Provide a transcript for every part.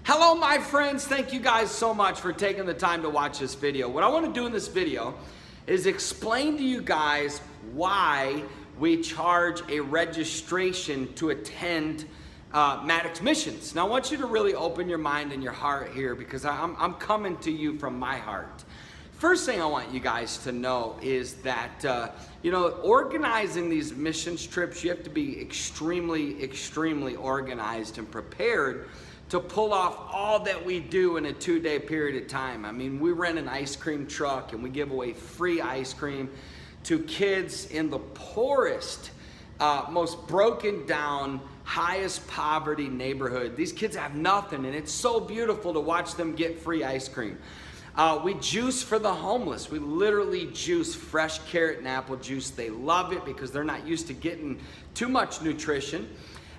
Hello, my friends. Thank you guys so much for taking the time to watch this video. What I want to do in this video is explain to you guys why we charge a registration to attend Maddix missions. Now, I want you to really open your mind and your heart here because I'm coming to you from my heart. First thing I want you guys to know is that, organizing these missions trips, you have to be extremely organized and prepared to pull off all that we do in a 2-day period of time. I mean, we rent an ice cream truck and we give away free ice cream to kids in the poorest, most broken down, highest poverty neighborhood. These kids have nothing, and it's so beautiful to watch them get free ice cream. We juice for the homeless. We literally juice fresh carrot and apple juice. They love it because they're not used to getting too much nutrition.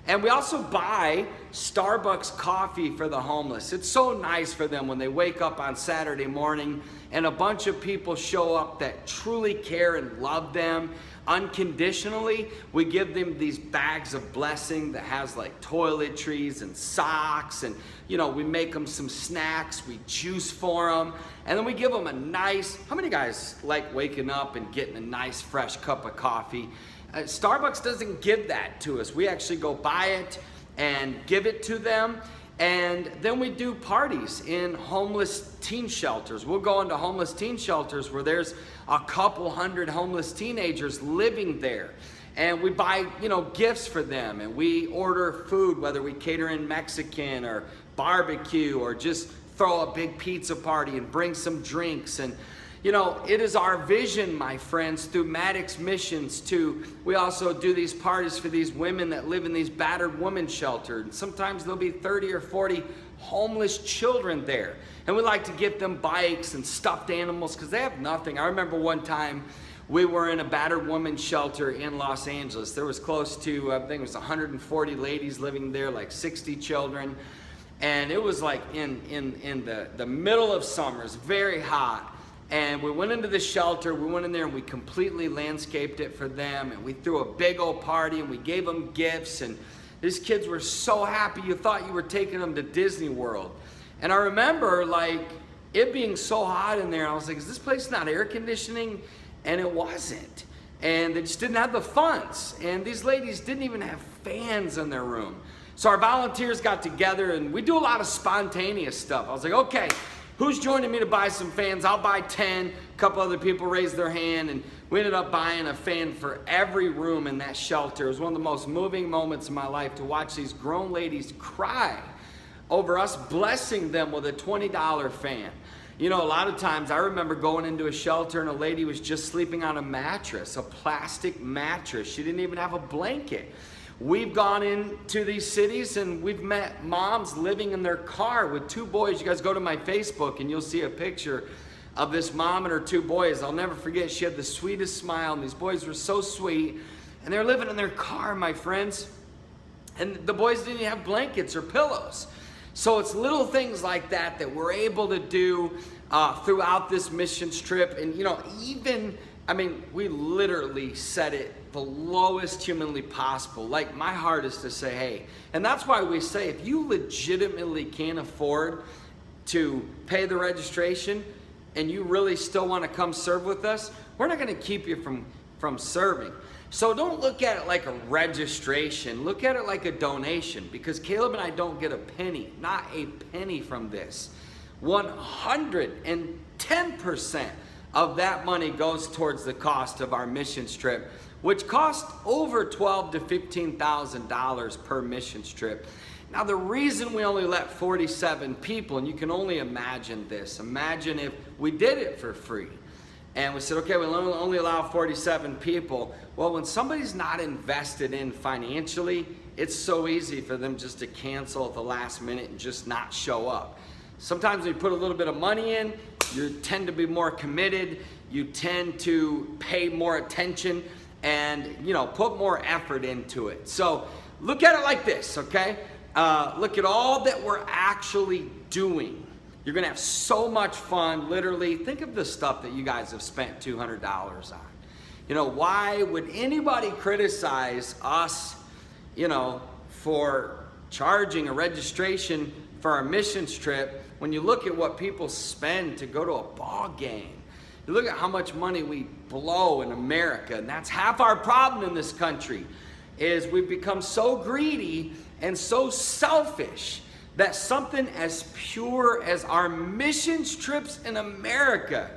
And we also buy Starbucks coffee for the homeless. It's so nice for them when they wake up on Saturday morning and a bunch of people show up that truly care and love them unconditionally. We give them these bags of blessing that has like toiletries and socks, and we make them some snacks, we juice for them, and then we give them a nice, how many guys like waking up and getting a nice fresh cup of coffee? Starbucks doesn't give that to us. We actually go buy it and give it to them. And then we do parties in homeless teen shelters. We'll go into homeless teen shelters where there's a couple hundred homeless teenagers living there. And we buy, gifts for them. And we order food, whether we cater in Mexican or barbecue or just throw a big pizza party and bring some drinks. And it is our vision, my friends, through Maddix missions we also do these parties for these women that live in these battered women shelters. And sometimes there'll be 30 or 40 homeless children there. And we like to get them bikes and stuffed animals because they have nothing. I remember one time we were in a battered woman shelter in Los Angeles. There was close to, I think it was 140 ladies living there, like 60 children. And it was like in the middle of summer. It's very hot. And we went into the shelter, we went in there and we completely landscaped it for them, and we threw a big old party and we gave them gifts, and these kids were so happy you thought you were taking them to Disney World. And I remember it being so hot in there, I was like, is this place not air conditioning? And it wasn't. And they just didn't have the funds. And these ladies didn't even have fans in their room. So our volunteers got together and we do a lot of spontaneous stuff. I was like, okay, who's joining me to buy some fans? I'll buy 10. A couple other people raised their hand, and we ended up buying a fan for every room in that shelter. It was one of the most moving moments in my life to watch these grown ladies cry over us blessing them with a $20 fan. A lot of times I remember going into a shelter and a lady was just sleeping on a mattress, a plastic mattress. She didn't even have a blanket. We've gone into these cities and we've met moms living in their car with 2 boys. You guys go to my Facebook and you'll see a picture of this mom and her 2 boys. I'll never forget, she had the sweetest smile, and these boys were so sweet. And they're living in their car, my friends. And the boys didn't even have blankets or pillows. So it's little things like that that we're able to do throughout this missions trip. And we literally set it the lowest humanly possible. Like, my heart is to say, hey, and that's why we say, if you legitimately can't afford to pay the registration and you really still want to come serve with us, we're not going to keep you from serving. So don't look at it like a registration. Look at it like a donation, because Caleb and I don't get a penny, not a penny from this. 110% of that money goes towards the cost of our missions trip, which costs over $12,000 to $15,000 per missions trip. Now, the reason we only let 47 people, and you can only imagine this, imagine if we did it for free. And we said, okay, we'll only allow 47 people. Well, when somebody's not invested in financially, it's so easy for them just to cancel at the last minute and just not show up. Sometimes when you put a little bit of money in, you tend to be more committed, you tend to pay more attention, and put more effort into it. So look at it like this, okay? Look at all that we're actually doing. You're gonna have so much fun. Literally, think of the stuff that you guys have spent $200 on. Why would anybody criticize us, for charging a registration for our missions trip, when you look at what people spend to go to a ball game, you look at how much money we blow in America, and that's half our problem in this country, is we've become so greedy and so selfish that something as pure as our missions trips in America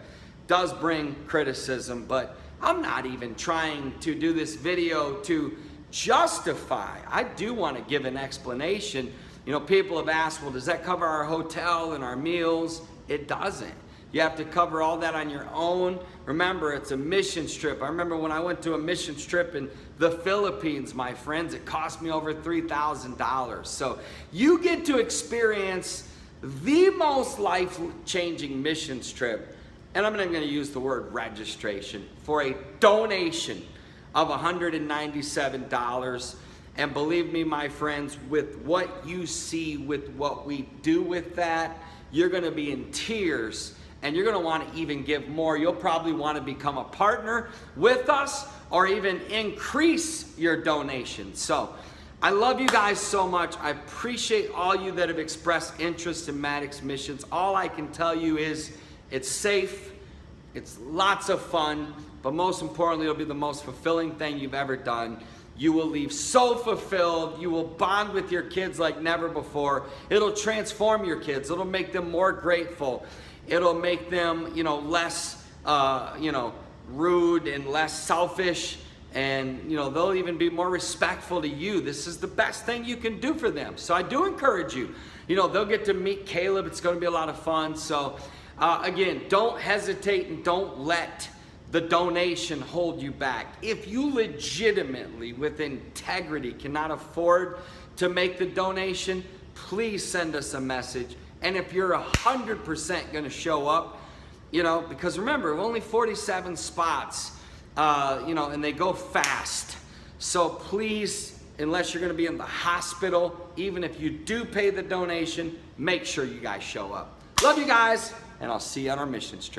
does bring criticism. But I'm not even trying to do this video to justify. I do want to give an explanation. You know, people have asked, well, does that cover our hotel and our meals? It doesn't. You have to cover all that on your own. Remember, it's a missions trip. I remember when I went to a missions trip in the Philippines, my friends, it cost me over $3,000. So you get to experience the most life-changing missions trip, and I'm not going to use the word registration, for a donation of $197. And believe me, my friends, with what you see, with what we do with that, you're going to be in tears. And you're going to want to even give more. You'll probably want to become a partner with us or even increase your donation. So I love you guys so much. I appreciate all you that have expressed interest in Maddix Missions. All I can tell you is it's safe, it's lots of fun, but most importantly, it'll be the most fulfilling thing you've ever done. You will leave so fulfilled. You will bond with your kids like never before. It'll transform your kids. It'll make them more grateful. It'll make them, less, rude and less selfish. And, they'll even be more respectful to you. This is the best thing you can do for them. So I do encourage you. They'll get to meet Caleb. It's going to be a lot of fun. So, again, don't hesitate and don't let the donation hold you back. If you legitimately, with integrity, cannot afford to make the donation, please send us a message. And if you're 100% going to show up, because remember, only 47 spots, and they go fast. So please, unless you're going to be in the hospital, even if you do pay the donation, make sure you guys show up. Love you guys, and I'll see you on our missions trip.